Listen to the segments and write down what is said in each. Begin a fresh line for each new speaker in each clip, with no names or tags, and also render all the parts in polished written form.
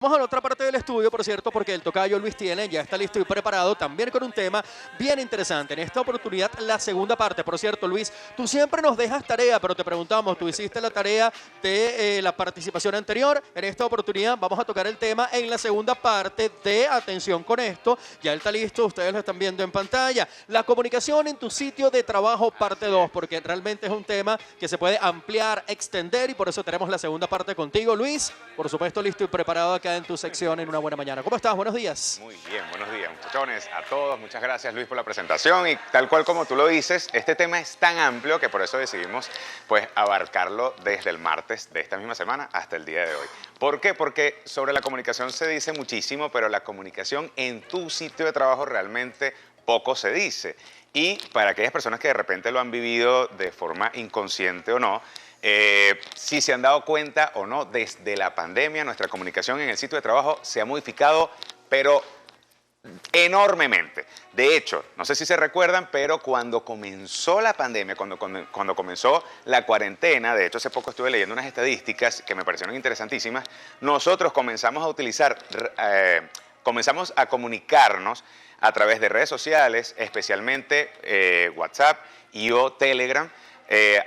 Vamos a la otra parte del estudio, por cierto, porque el tocayo Luis tiene, ya está listo y preparado, también con un tema bien interesante. En esta oportunidad, la segunda parte. Por cierto, Luis, tú siempre nos dejas tarea, pero te preguntamos, ¿tú hiciste la tarea de la participación anterior? En esta oportunidad vamos a tocar el tema en la segunda parte de atención con esto. Ya está listo, ustedes lo están viendo en pantalla. La comunicación en tu sitio de trabajo, parte 2, porque realmente es un tema que se puede ampliar, extender, y por eso tenemos la segunda parte contigo, Luis. Por supuesto, listo y preparado acá en tu sección en Una Buena Mañana. ¿Cómo estás? Buenos días.
Muy bien, buenos días, muchachones, a todos. Muchas gracias, Luis, por la presentación. Y tal cual como tú lo dices, este tema es tan amplio que por eso decidimos pues abarcarlo desde el martes de esta misma semana hasta el día de hoy. ¿Por qué? Porque sobre la comunicación se dice muchísimo, pero la comunicación en tu sitio de trabajo realmente poco se dice. Y para aquellas personas que de repente lo han vivido de forma inconsciente o no, si se han dado cuenta o no, desde la pandemia nuestra comunicación en el sitio de trabajo se ha modificado, pero enormemente. De hecho, no sé si se recuerdan, pero cuando comenzó la pandemia, cuando comenzó la cuarentena, de hecho hace poco estuve leyendo unas estadísticas que me parecieron interesantísimas, nosotros comenzamos a utilizar, comenzamos a comunicarnos a través de redes sociales, especialmente WhatsApp y o Telegram,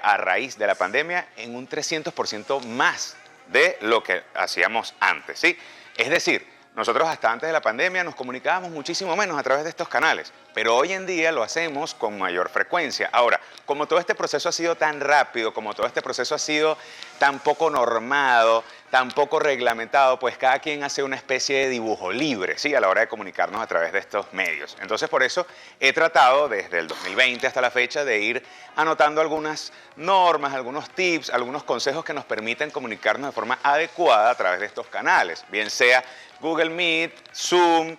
a raíz de la pandemia en un 300% más de lo que hacíamos antes, ¿sí? Es decir, nosotros hasta antes de la pandemia nos comunicábamos muchísimo menos a través de estos canales, pero hoy en día lo hacemos con mayor frecuencia. Ahora, como todo este proceso ha sido tan rápido, como todo este proceso ha sido tan poco normado, tan poco reglamentado, pues cada quien hace una especie de dibujo libre, ¿sí? A la hora de comunicarnos a través de estos medios. Entonces, por eso he tratado desde el 2020 hasta la fecha de ir anotando algunas normas, algunos tips, algunos consejos que nos permiten comunicarnos de forma adecuada a través de estos canales, bien sea Google Meet, Zoom,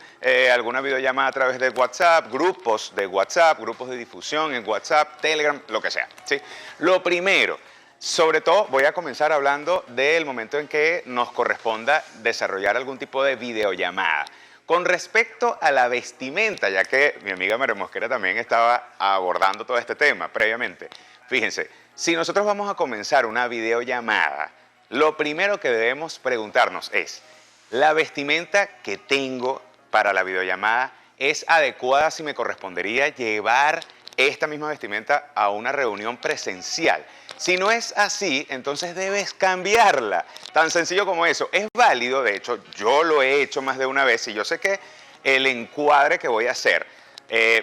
alguna videollamada a través de WhatsApp, grupos de WhatsApp, grupos de difusión en WhatsApp, Telegram, lo que sea, ¿sí? Lo primero, sobre todo voy a comenzar hablando del momento en que nos corresponda desarrollar algún tipo de videollamada. Con respecto a la vestimenta, ya que mi amiga María Mosquera también estaba abordando todo este tema previamente, fíjense, si nosotros vamos a comenzar una videollamada, lo primero que debemos preguntarnos es, ¿la vestimenta que tengo para la videollamada es adecuada si me correspondería llevar esta misma vestimenta a una reunión presencial? Si no es así, entonces debes cambiarla. Tan sencillo como eso. Es válido, de hecho, yo lo he hecho más de una vez y yo sé que el encuadre que voy a hacer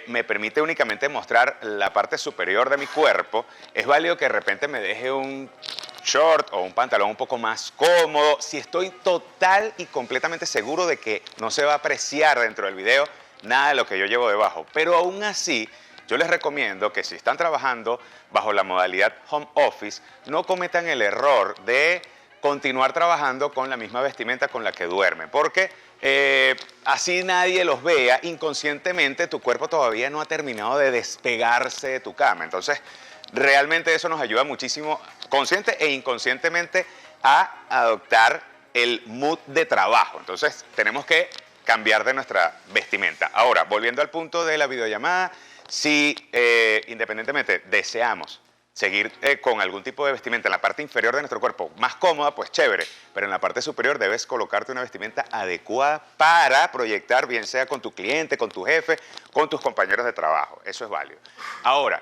me permite únicamente mostrar la parte superior de mi cuerpo. Es válido que de repente me deje un short o un pantalón un poco más cómodo, si estoy total y completamente seguro de que no se va a apreciar dentro del video nada de lo que yo llevo debajo. Pero aún así, yo les recomiendo que si están trabajando bajo la modalidad home office, no cometan el error de continuar trabajando con la misma vestimenta con la que duermen, porque así nadie los vea, inconscientemente tu cuerpo todavía no ha terminado de despegarse de tu cama. Entonces, realmente eso nos ayuda muchísimo, consciente e inconscientemente, a adoptar el mood de trabajo. Entonces, tenemos que cambiar de nuestra vestimenta. Ahora, volviendo al punto de la videollamada, si independientemente deseamos seguir con algún tipo de vestimenta en la parte inferior de nuestro cuerpo más cómoda, pues chévere, pero en la parte superior debes colocarte una vestimenta adecuada para proyectar, bien sea con tu cliente, con tu jefe, con tus compañeros de trabajo. Eso es válido. Ahora,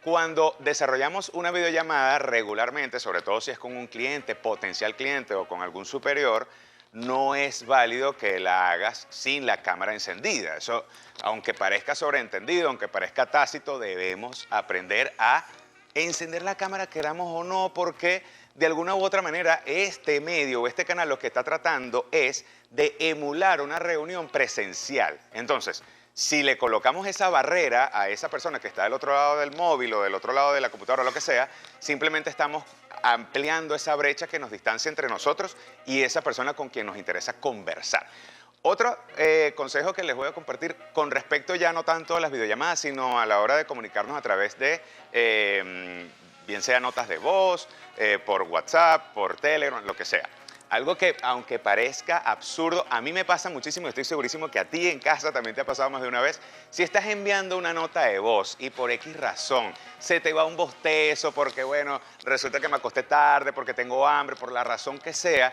cuando desarrollamos una videollamada regularmente, sobre todo si es con un cliente, potencial cliente o con algún superior, no es válido que la hagas sin la cámara encendida. Eso, aunque parezca sobreentendido, aunque parezca tácito, debemos aprender a encender la cámara, queramos o no, porque de alguna u otra manera este medio o este canal lo que está tratando es de emular una reunión presencial. Entonces, si le colocamos esa barrera a esa persona que está del otro lado del móvil o del otro lado de la computadora o lo que sea, simplemente estamos ampliando esa brecha que nos distancia entre nosotros y esa persona con quien nos interesa conversar. Otro consejo que les voy a compartir con respecto ya no tanto a las videollamadas, sino a la hora de comunicarnos a través de, bien sea notas de voz, por WhatsApp, por Telegram, lo que sea. Algo que, aunque parezca absurdo, a mí me pasa muchísimo, estoy segurísimo que a ti en casa también te ha pasado más de una vez. Si estás enviando una nota de voz y por X razón se te va un bostezo porque, bueno, resulta que me acosté tarde, porque tengo hambre, por la razón que sea,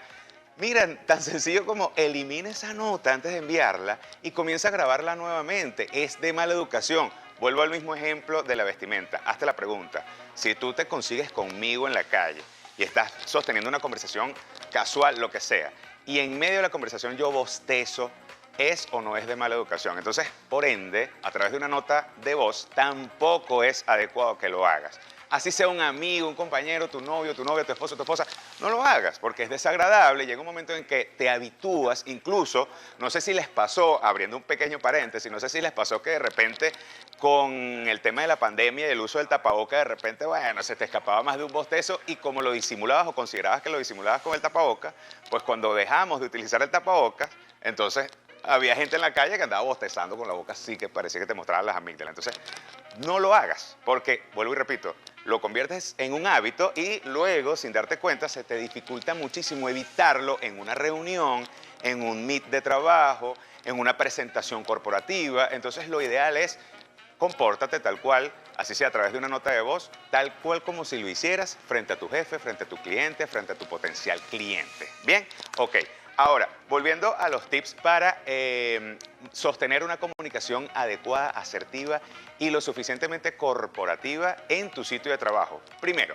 Mira, tan sencillo como elimina esa nota antes de enviarla y comienza a grabarla nuevamente. Es de mala educación. Vuelvo al mismo ejemplo de la vestimenta. Hazte la pregunta. Si tú te consigues conmigo en la calle y estás sosteniendo una conversación casual, lo que sea, y en medio de la conversación yo bostezo, ¿es o no es de mala educación? Entonces, por ende, a través de una nota de voz, tampoco es adecuado que lo hagas. Así sea un amigo, un compañero, tu novio, tu novia, tu esposo, tu esposa, no lo hagas porque es desagradable. Llega un momento en que te habitúas, incluso, no sé si les pasó, abriendo un pequeño paréntesis, no sé si les pasó que de repente con el tema de la pandemia y el uso del tapaboca, de repente, bueno, se te escapaba más de un bostezo y como lo disimulabas o considerabas que lo disimulabas con el tapaboca, pues cuando dejamos de utilizar el tapabocas, entonces había gente en la calle que andaba bostezando con la boca así que parecía que te mostraban las amígdalas. Entonces, no lo hagas, porque, vuelvo y repito, lo conviertes en un hábito y luego, sin darte cuenta, se te dificulta muchísimo evitarlo en una reunión, en un meet de trabajo, en una presentación corporativa. Entonces, lo ideal es compórtate tal cual, así sea a través de una nota de voz, tal cual como si lo hicieras frente a tu jefe, frente a tu cliente, frente a tu potencial cliente. ¿Bien? Ok. Ahora, volviendo a los tips para sostener una comunicación adecuada, asertiva y lo suficientemente corporativa en tu sitio de trabajo. Primero,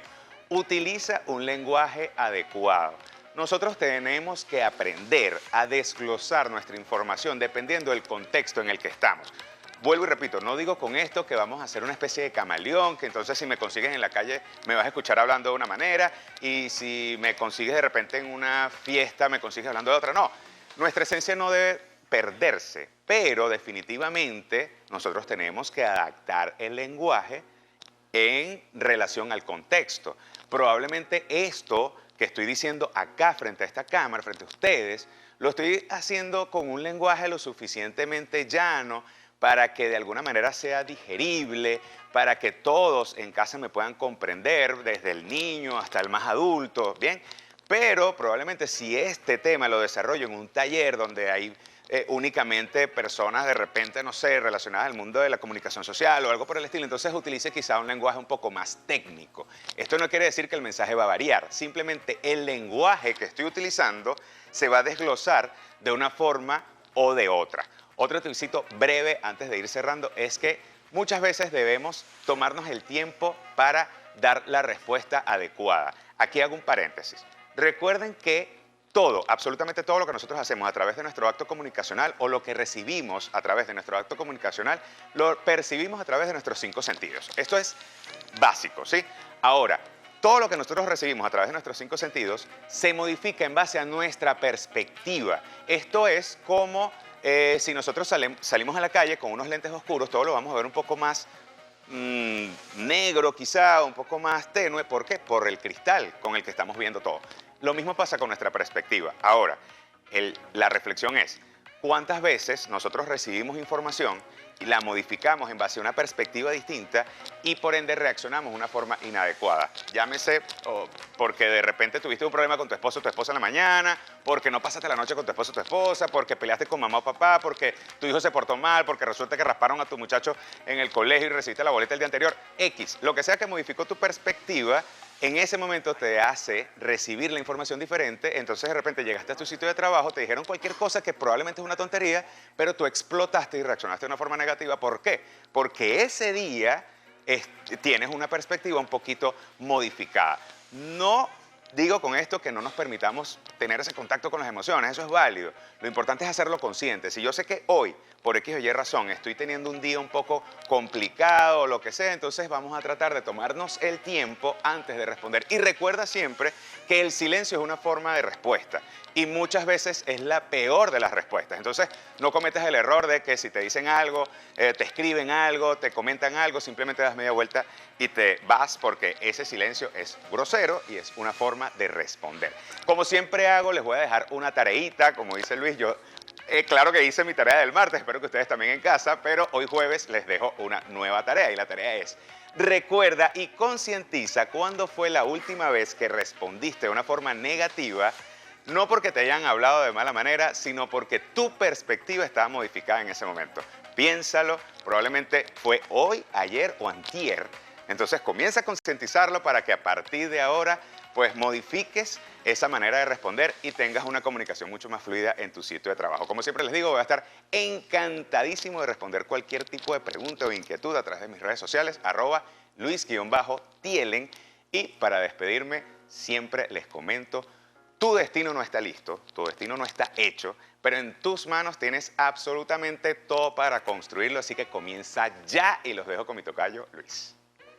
utiliza un lenguaje adecuado. Nosotros tenemos que aprender a desglosar nuestra información dependiendo del contexto en el que estamos. Vuelvo y repito, no digo con esto que vamos a hacer una especie de camaleón, que entonces si me consigues en la calle me vas a escuchar hablando de una manera y si me consigues de repente en una fiesta me consigues hablando de otra. No, nuestra esencia no debe perderse, pero definitivamente nosotros tenemos que adaptar el lenguaje en relación al contexto. Probablemente esto que estoy diciendo acá frente a esta cámara, frente a ustedes, lo estoy haciendo con un lenguaje lo suficientemente llano para que de alguna manera sea digerible, para que todos en casa me puedan comprender, desde el niño hasta el más adulto, ¿bien? Pero probablemente si este tema lo desarrollo en un taller donde hay únicamente personas de repente, no sé, relacionadas al mundo de la comunicación social o algo por el estilo, entonces utilice quizá un lenguaje un poco más técnico. Esto no quiere decir que el mensaje va a variar, simplemente el lenguaje que estoy utilizando se va a desglosar de una forma o de otra. Otro tipcito breve antes de ir cerrando es que muchas veces debemos tomarnos el tiempo para dar la respuesta adecuada. Aquí hago un paréntesis. Recuerden que todo, absolutamente todo lo que nosotros hacemos a través de nuestro acto comunicacional o lo que recibimos a través de nuestro acto comunicacional, lo percibimos a través de nuestros 5 sentidos. Esto es básico, ¿sí? Ahora, todo lo que nosotros recibimos a través de nuestros 5 sentidos se modifica en base a nuestra perspectiva. Esto es como si nosotros salimos a la calle con unos lentes oscuros, todo lo vamos a ver un poco más negro quizá, un poco más tenue. ¿Por qué? Por el cristal con el que estamos viendo todo. Lo mismo pasa con nuestra perspectiva. Ahora, la reflexión es, ¿cuántas veces nosotros recibimos información y la modificamos en base a una perspectiva distinta y por ende reaccionamos de una forma inadecuada? Llámese porque de repente tuviste un problema con tu esposo o tu esposa en la mañana, porque no pasaste la noche con tu esposo o tu esposa, porque peleaste con mamá o papá, porque tu hijo se portó mal, porque resulta que rasparon a tu muchacho en el colegio y recibiste la boleta el día anterior. X, lo que sea que modificó tu perspectiva, en ese momento te hace recibir la información diferente, entonces de repente llegaste a tu sitio de trabajo, te dijeron cualquier cosa que probablemente es una tontería, pero tú explotaste y reaccionaste de una forma negativa. ¿Por qué? Porque ese día tienes una perspectiva un poquito modificada. No digo con esto que no nos permitamos tener ese contacto con las emociones, eso es válido. Lo importante es hacerlo consciente. Si yo sé que hoy, por X o Y razón, estoy teniendo un día un poco complicado o lo que sea, entonces vamos a tratar de tomarnos el tiempo antes de responder. Y recuerda siempre que el silencio es una forma de respuesta y muchas veces es la peor de las respuestas. Entonces, no cometas el error de que si te dicen algo, te escriben algo, te comentan algo, simplemente das media vuelta y te vas porque ese silencio es grosero y es una forma de responder. Como siempre hago, les voy a dejar una tareita, como dice Luis, yo claro que hice mi tarea del martes, espero que ustedes también en casa, pero hoy jueves les dejo una nueva tarea y la tarea es: recuerda y concientiza cuándo fue la última vez que respondiste de una forma negativa, no porque te hayan hablado de mala manera, sino porque tu perspectiva estaba modificada en ese momento. Piénsalo, probablemente fue hoy, ayer o antier. Entonces comienza a concientizarlo para que a partir de ahora pues modifiques esa manera de responder y tengas una comunicación mucho más fluida en tu sitio de trabajo. Como siempre les digo, voy a estar encantadísimo de responder cualquier tipo de pregunta o inquietud a través de mis redes sociales, @Luis_Tielen. Y para despedirme, siempre les comento, tu destino no está listo, tu destino no está hecho, pero en tus manos tienes absolutamente todo para construirlo, así que comienza ya y los dejo con mi tocayo, Luis.